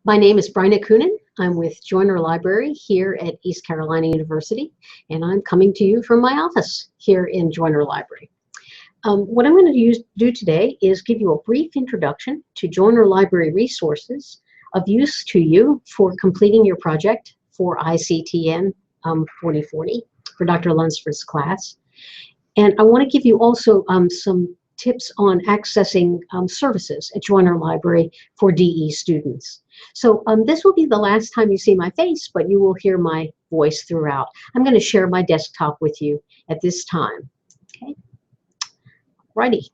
My name is Bryna Coonan. I'm with Joyner Library here at East Carolina University, and I'm coming to you from my office here in Joyner Library. What I'm going to do today is give you a brief introduction to Joyner Library Resources of use to you for completing your project for ICTN 4040 for Dr. Lunsford's class. And I want to give you also some tips on accessing services at Joyner Library for DE students. So this will be the last time you see my face, but you will hear my voice throughout. I'm going to share my desktop with you at this time. Okay. Righty.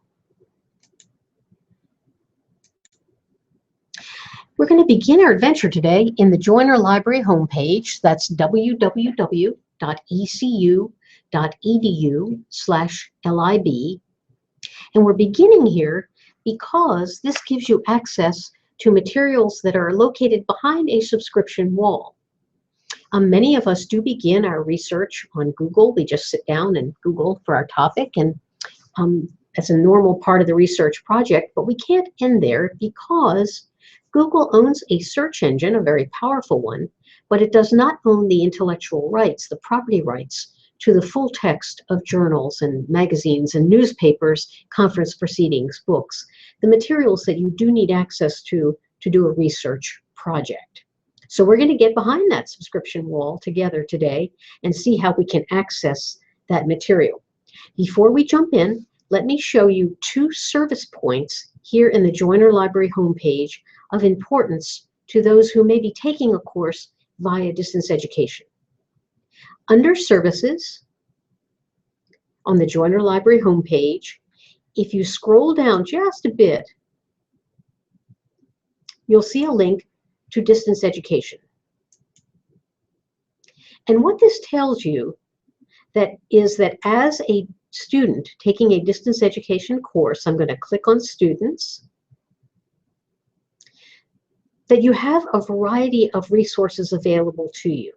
We're going to begin our adventure today in the Joyner Library homepage. That's www.ecu.edu/lib. And we're beginning here because this gives you access to materials that are located behind a subscription wall. Many of us do begin our research on Google. We just sit down and Google for our topic, and that's a normal part of the research project, but we can't end there because Google owns a search engine, a very powerful one, but it does not own the intellectual rights, the property rights, to the full text of journals and magazines and newspapers, conference proceedings, books, the materials that you do need access to do a research project. So we're going to get behind that subscription wall together today and see how we can access that material. Before we jump in, let me show you two service points here in the Joyner Library homepage of importance to those who may be taking a course via distance education. Under Services, on the Joyner Library homepage, if you scroll down just a bit, you'll see a link to distance education. And what this tells you is that as a student taking a distance education course, I'm going to click on Students, that you have a variety of resources available to you.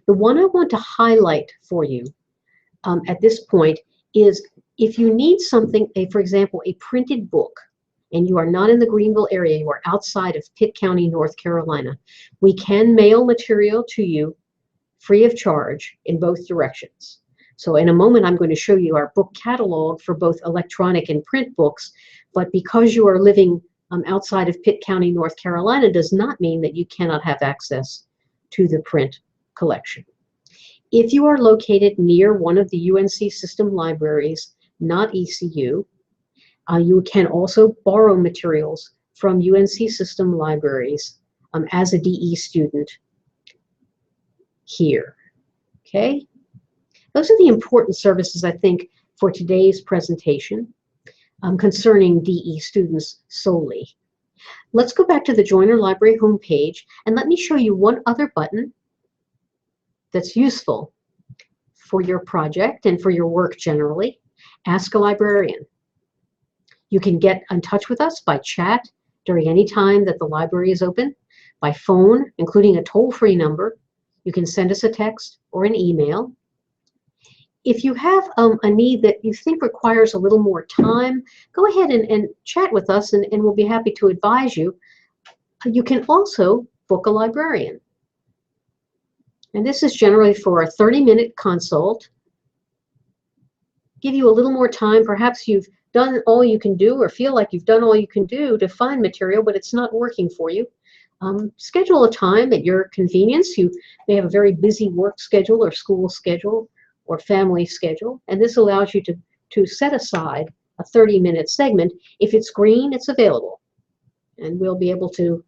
The one I want to highlight for you at this point is if you need something, for example, a printed book, and you are not in the Greenville area, you are outside of Pitt County, North Carolina, we can mail material to you free of charge in both directions. So in a moment, I'm going to show you our book catalog for both electronic and print books, but because you are living outside of Pitt County, North Carolina, does not mean that you cannot have access to the print collection. If you are located near one of the UNC system libraries, not ECU, you can also borrow materials from UNC system libraries as a DE student here. Okay? Those are the important services, I think, for today's presentation concerning DE students solely. Let's go back to the Joyner Library homepage, and let me show you one other button that's useful for your project and for your work generally. Ask a librarian. You can get in touch with us by chat during any time that the library is open, by phone, including a toll-free number. You can send us a text or an email. If you have a need that you think requires a little more time, go ahead and chat with us, and we'll be happy to advise you. You can also book a librarian. And this is generally for a 30-minute consult. Give you a little more time. Perhaps you've done all you can do or feel like you've done all you can do to find material, but it's not working for you. Schedule a time at your convenience. You may have a very busy work schedule or school schedule or family schedule, and this allows you to set aside a 30-minute segment. If it's green, it's available, and we'll be able to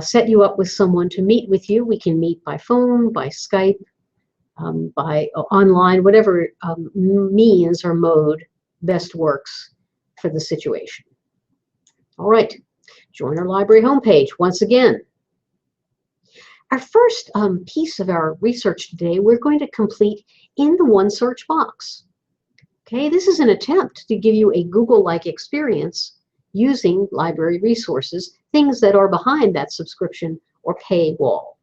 set you up with someone to meet with you. We can meet by phone, by Skype, by online, whatever means or mode best works for the situation. All right, Joyner Library homepage once again. Our first piece of our research today, we're going to complete in the one search box. Okay, this is an attempt to give you a Google-like experience using library resources, things that are behind that subscription or paywall.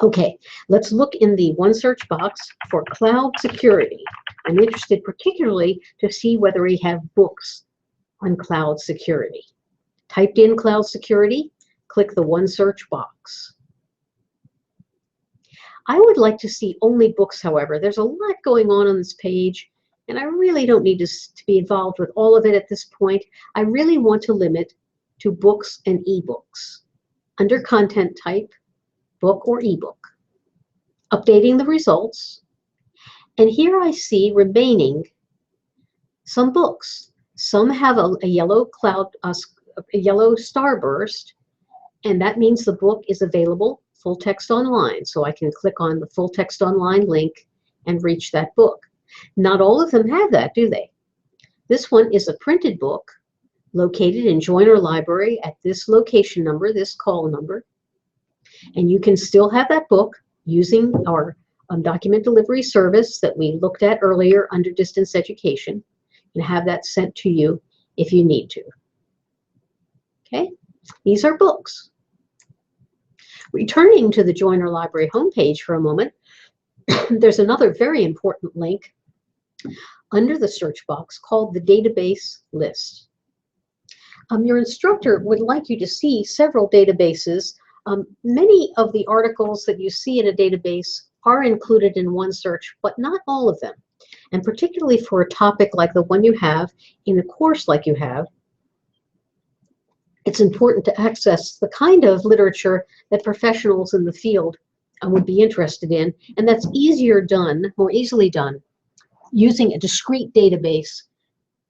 Okay, let's look in the one search box for cloud security. I'm interested particularly to see whether we have books on cloud security. Typed in cloud security, click the One Search box. I would like to see only books, however. There's a lot going on this page, and I really don't need to be involved with all of it at this point. I really want to limit to books and ebooks. Under Content Type, Book or Ebook. Updating the results. And here I see remaining some books. Some have a yellow cloud, a yellow starburst, and that means the book is available full text online. So I can click on the full text online link and reach that book. Not all of them have that, do they? This one is a printed book located in Joyner Library at this location number, this call number. And you can still have that book using our document delivery service that we looked at earlier under distance education, and have that sent to you if you need to. Okay, these are books. Returning to the Joyner Library homepage for a moment, there's another very important link under the search box called the database list. Your instructor would like you to see several databases. Many of the articles that you see in a database are included in OneSearch, but not all of them. And particularly for a topic like the one you have, in a course like you have, it's important to access the kind of literature that professionals in the field would be interested in, and that's more easily done, using a discrete database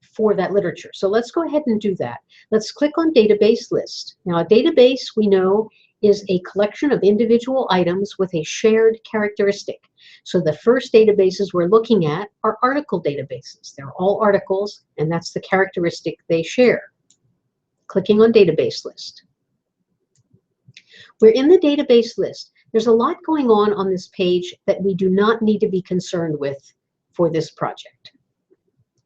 for that literature. So let's go ahead and do that. Let's click on Database List. Now, a database, we know, is a collection of individual items with a shared characteristic. So the first databases we're looking at are article databases. They're all articles, and that's the characteristic they share. Clicking on Database List. We're in the database list. There's a lot going on this page that we do not need to be concerned with for this project.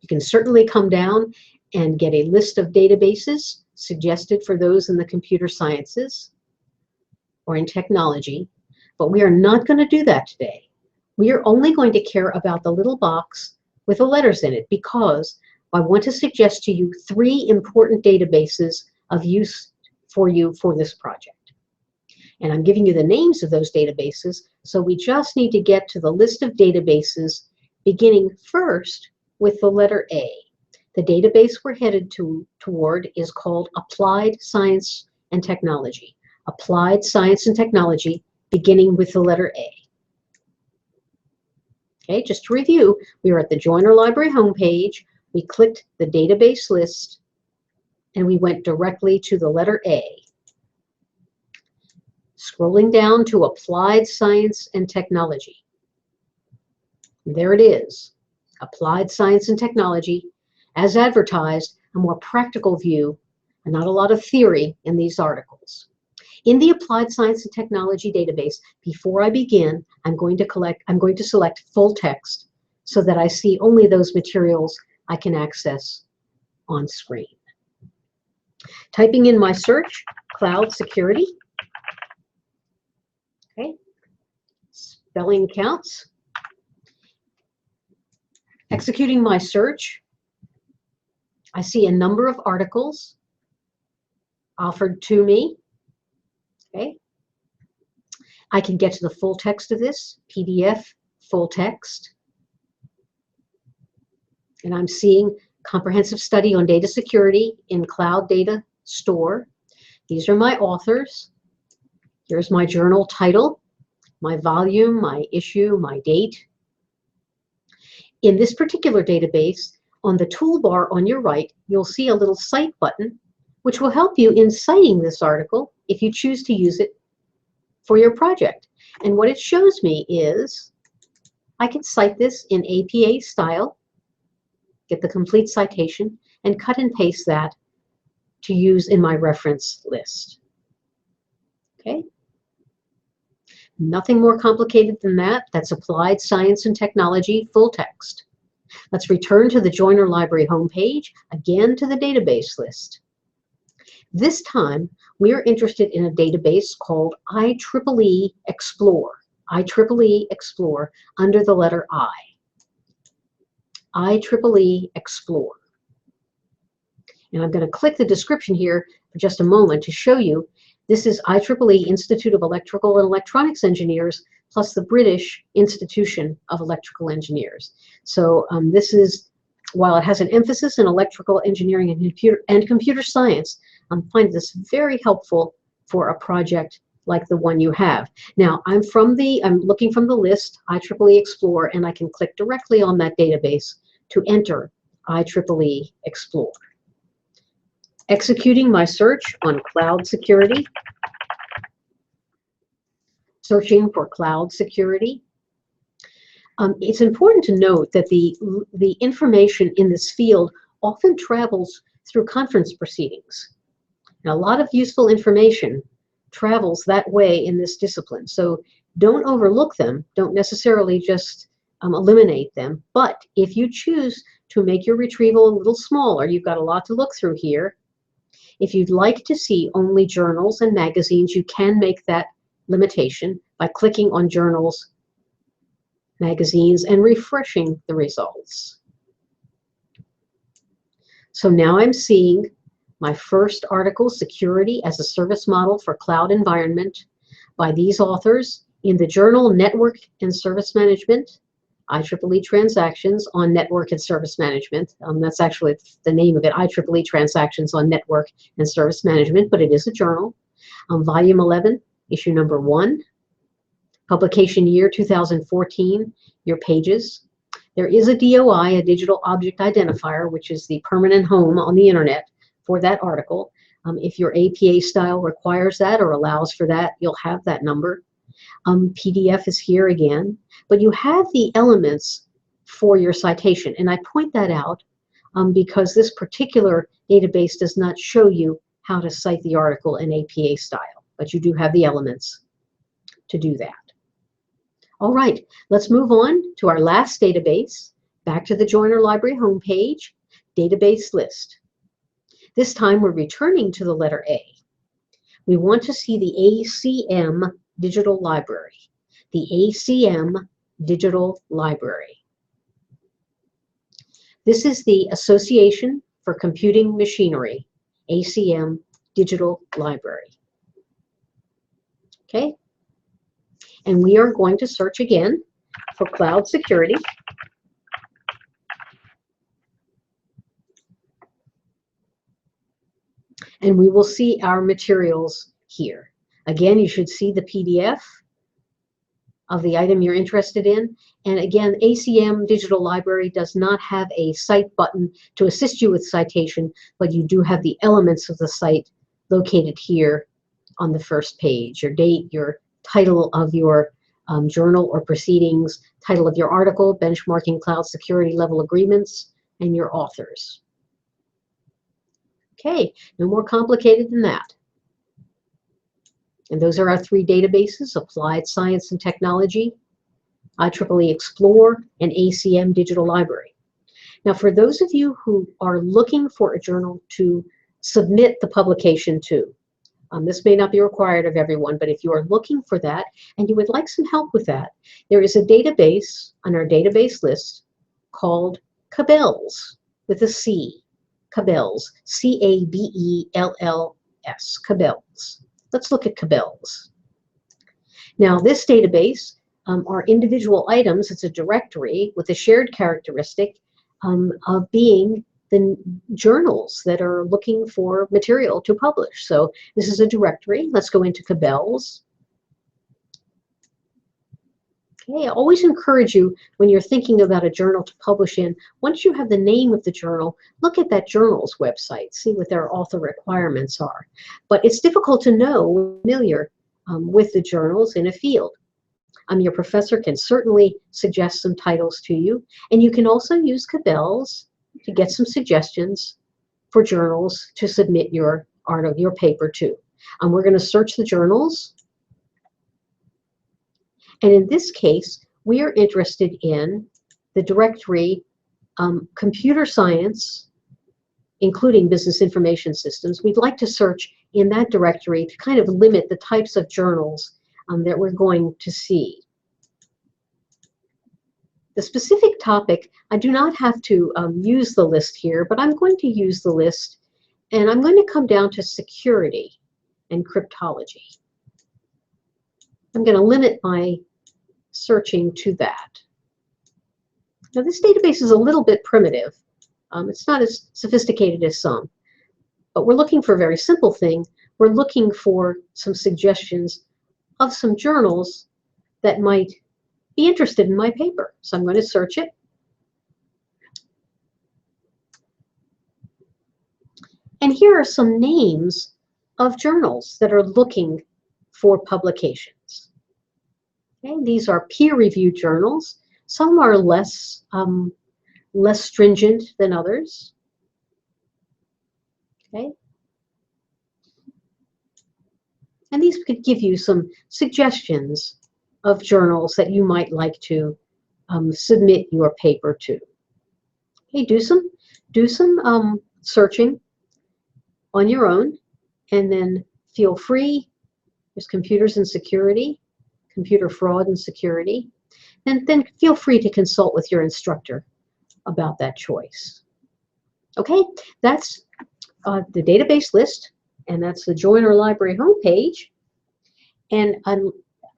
You can certainly come down and get a list of databases suggested for those in the computer sciences or in technology, but we are not going to do that today. We are only going to care about the little box with the letters in it, because I want to suggest to you 3 important databases of use for you for this project. And I'm giving you the names of those databases, so we just need to get to the list of databases beginning first with the letter A. The database we're headed toward is called Applied Science and Technology. Applied Science and Technology, beginning with the letter A. Okay, just to review, we are at the Joyner Library homepage. We clicked the database list, and we went directly to the letter A. Scrolling down to Applied Science and Technology. There it is. Applied Science and Technology, as advertised, a more practical view, and not a lot of theory in these articles. In the Applied Science and Technology database, before I begin, I'm going to select full text so that I see only those materials I can access on screen. Typing in my search, cloud security. Okay, spelling counts. Executing my search, I see a number of articles offered to me. Okay, I can get to the full text of this, PDF, full text. And I'm seeing Comprehensive Study on Data Security in Cloud Data Store. These are my authors. Here's my journal title, my volume, my issue, my date. In this particular database, on the toolbar on your right, you'll see a little Cite button, which will help you in citing this article if you choose to use it for your project. And what it shows me is I can cite this in APA style, get the complete citation, and cut and paste that to use in my reference list. Okay? Nothing more complicated than that. That's Applied Science and Technology, full text. Let's return to the Joyner Library homepage, again to the database list. This time, we are interested in a database called IEEE Explore. IEEE Explore under the letter I. IEEE Explore. And I'm going to click the description here for just a moment to show you This is IEEE Institute of Electrical and Electronics Engineers plus the British Institution of Electrical Engineers. So this is, while it has an emphasis in electrical engineering and computer science, I find this very helpful for a project like the one you have. Now, I'm looking from the list, IEEE Explore, and I can click directly on that database to enter IEEE Explore. Executing my search on cloud security, searching for cloud security. It's important to note that the information in this field often travels through conference proceedings. And a lot of useful information travels that way in this discipline. So don't overlook them. Don't necessarily just eliminate them. But if you choose to make your retrieval a little smaller, you've got a lot to look through here. If you'd like to see only journals and magazines, you can make that limitation by clicking on journals, magazines, and refreshing the results. So now I'm seeing my first article, Security as a Service Model for Cloud Environment, by these authors in the journal Network and Service Management, IEEE Transactions on Network and Service Management. That's actually the name of it, IEEE Transactions on Network and Service Management, but it is a journal. Volume 11, issue number 1, publication year 2014, your pages. There is a DOI, a Digital Object Identifier, which is the permanent home on the internet for that article. If your APA style requires that or allows for that, you'll have that number. PDF is here again, but you have the elements for your citation. And I point that out because this particular database does not show you how to cite the article in APA style, but you do have the elements to do that. All right, let's move on to our last database, back to the Joyner Library homepage, database list. This time we're returning to the letter A. We want to see the ACM Digital Library, the ACM Digital Library. This is the Association for Computing Machinery, ACM Digital Library. Okay, and we are going to search again for cloud security. And we will see our materials here. Again, you should see the PDF of the item you're interested in. And again, ACM Digital Library does not have a cite button to assist you with citation, but you do have the elements of the site located here on the first page. Your date, your title of your journal or proceedings, title of your article, benchmarking cloud security level agreements, and your authors. Okay, no more complicated than that. And those are our 3 databases, Applied Science and Technology, IEEE Explore, and ACM Digital Library. Now, for those of you who are looking for a journal to submit the publication to, this may not be required of everyone, but if you are looking for that and you would like some help with that, there is a database on our database list called Cabells, with a C. Cabells, C-A-B-E-L-L-S, Cabells. Let's look at Cabells. Now, this database are individual items. It's a directory with a shared characteristic of being the journals that are looking for material to publish. So this is a directory. Let's go into Cabells. Okay, I always encourage you when you're thinking about a journal to publish in, once you have the name of the journal, look at that journal's website, see what their author requirements are. But it's difficult to know, familiar with the journals in a field. Your professor can certainly suggest some titles to you, and you can also use Cabells to get some suggestions for journals to submit your article, your paper to. We're going to search the journals. And in this case, we are interested in the directory Computer Science, including Business Information Systems. We'd like to search in that directory to kind of limit the types of journals that we're going to see. The specific topic, I do not have to use the list here, but I'm going to use the list, and I'm going to come down to security and cryptology. I'm going to limit my searching to that. Now, this database is a little bit primitive. It's not as sophisticated as some, but we're looking for a very simple thing. We're looking for some suggestions of some journals that might be interested in my paper. So I'm going to search it. And here are some names of journals that are looking for publications. Okay, these are peer-reviewed journals. Some are less stringent than others. Okay. And these could give you some suggestions of journals that you might like to submit your paper to. Okay, do some searching on your own, and then feel free. There's computers and security, computer fraud and security. And then feel free to consult with your instructor about that choice. Okay, that's the database list, and that's the Joyner Library homepage. And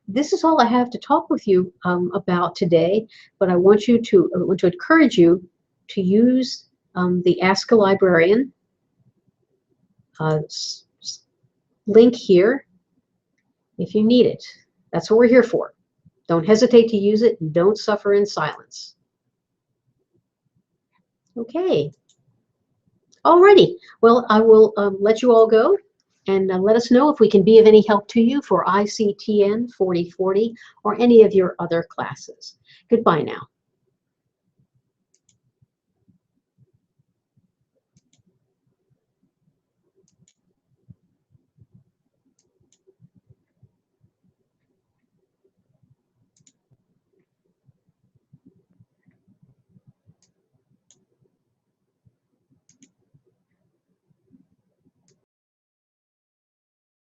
this is all I have to talk with you about today, but I want to encourage you to use the Ask a Librarian link here if you need it. That's what we're here for. Don't hesitate to use it, and don't suffer in silence. Okay. Alrighty. Well, I will let you all go, and let us know if we can be of any help to you for ICTN 4040 or any of your other classes. Goodbye now.